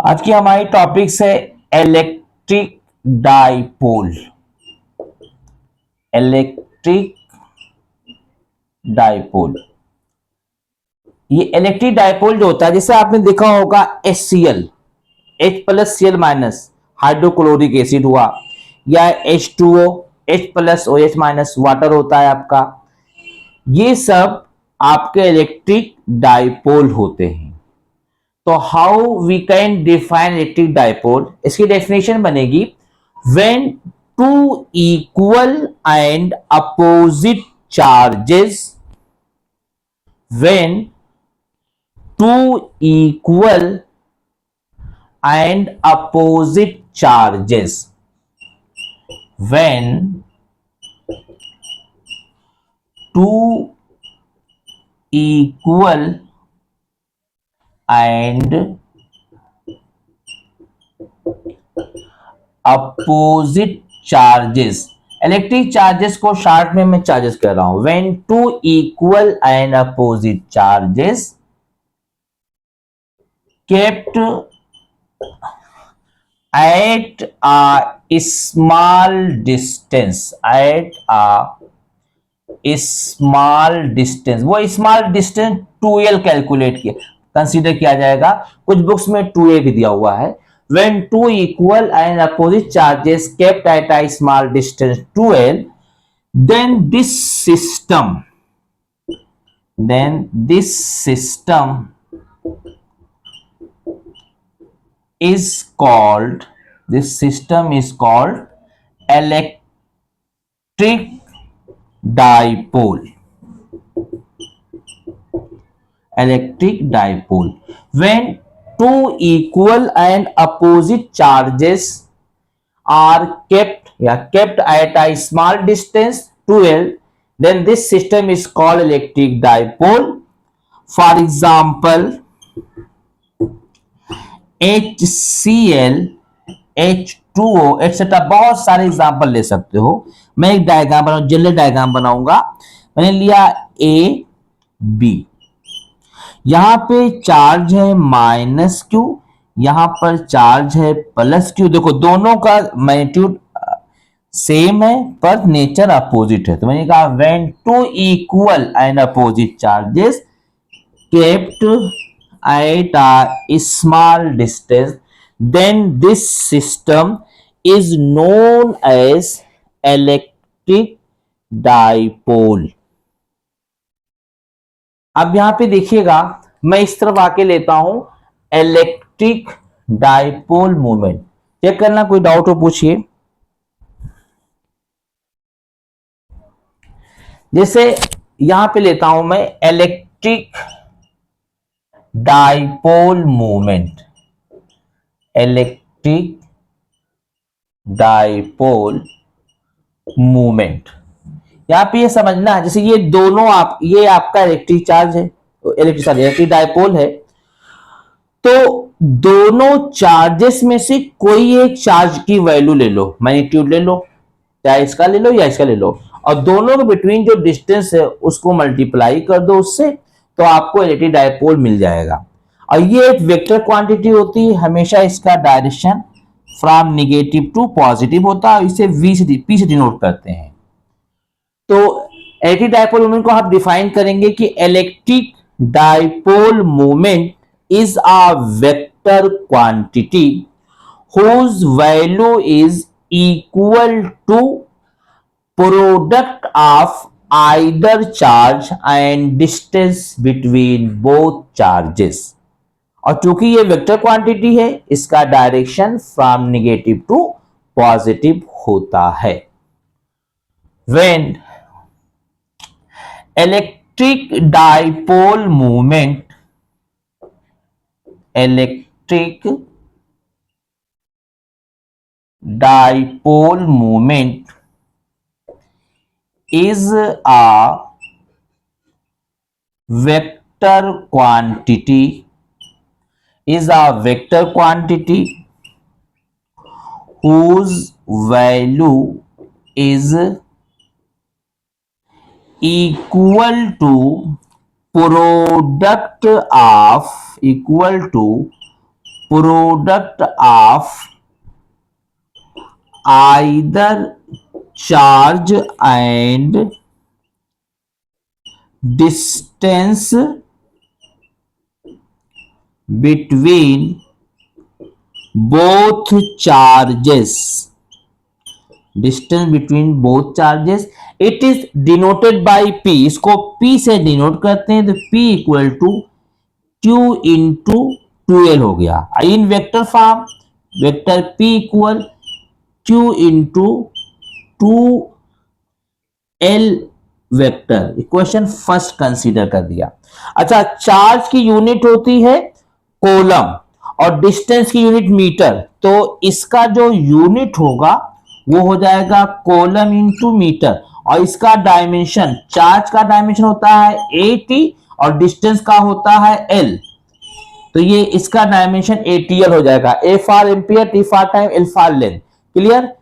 आज की हमारी टॉपिक्स है इलेक्ट्रिक डाइपोल। इलेक्ट्रिक डाइपोल, ये इलेक्ट्रिक डाइपोल जो होता है, जैसे आपने देखा होगा HCl, H plus Cl minus hydrochloric acid हुआ, या H2O, H plus OH minus water होता है आपका। ये सब आपके इलेक्ट्रिक डाइपोल होते हैं। तो how we can define electric dipole, इसकी डेफिनेशन बनेगी when two equal and opposite charges, when two equal and opposite charges, when two equal and opposite charges, electric charges को शॉर्ट में मैं चार्जेस कर रहा हूं, when two equal and opposite charges kept at a small distance, at a small distance, वो small distance 2l calculate किया consider किया जाएगा। कुछ बुक्स में 2a भी दिया हुआ है। when two equal and opposite charges kept at a small distance 2l, then this system, then this system is called, this system is called electric dipole, electric dipole, when two equal and opposite charges are kept, yeah, kept at a small distance 2l, then this system is called electric dipole. For example, HCl, H2O etcetera, बहुत सारे example ले सकते हो। मैं एक diagram बनाऊं, general diagram बनाऊंगा। मैंने लिया ए बी, यहां पे चार्ज है माइनस क्यू, यहां पर चार्ज है प्लस क्यू। देखो दोनों का मैग्नीट्यूड सेम है पर नेचर अपोजिट है। तो मैंने कहा when two equal and opposite charges kept at a small distance, then this system is known as electric dipole. अब यहां पे देखिएगा, मैं इस तरफ आके लेता हूं इलेक्ट्रिक डाइपोल मूवमेंट। चेक करना, कोई डाउट हो पूछिए। जैसे यहां पे लेता हूं मैं electric dipole movement, electric dipole movement. यहां पे ये समझना है, जैसे ये दोनों ये आपका इलेक्ट्रिक चार्ज है, इलेक्ट्रिक डाइपोल है। तो दोनों चार्जेस में से कोई एक चार्ज की वैल्यू ले लो, मैग्नीट्यूड ले लो, चाहे इसका ले लो या इसका ले लो, और दोनों के बिटवीन जो डिस्टेंस है उसको मल्टीप्लाई कर दो उससे, तो आपको इलेक्ट्रिक डाइपोल मिल जाएगा। और ये एक वेक्टर क्वांटिटी होती है, हमेशा इसका direction from negative to positive होता है, इसे पी से डिनोट करते हैं। तो इलेक्ट्रिक डाइपोल मूवमेंट को आप डिफाइन करेंगे कि electric dipole movement is a vector quantity whose value is equal to product of either charge and distance between both charges। और चूंकि ये वेक्टर क्वांटिटी है, इसका direction from negative to positive होता है। when electric dipole movement, electric dipole moment is a vector quantity, is a vector quantity whose value is equal to product of, equal to product of either charge and distance between both charges, distance between both charges, it is denoted by P, इसको P से denote करते हैं, तो P equal to Q into 2L हो गया। In vector form vector P equal Q into 2L vector, equation first consider कर दिया। अच्छा, चार्ज की यूनिट होती है कोलम और डिस्टेंस की यूनिट मीटर, तो इसका जो यूनिट होगा वो हो जाएगा कोलम इंटू मीटर, और इसका डायमेंशन, चार्ज का डायमेंशन होता है AT और डिस्टेंस का होता है L, तो ये इसका डायमेंशन ATL हो जाएगा। A for ampere, T for time, L for length. Clear?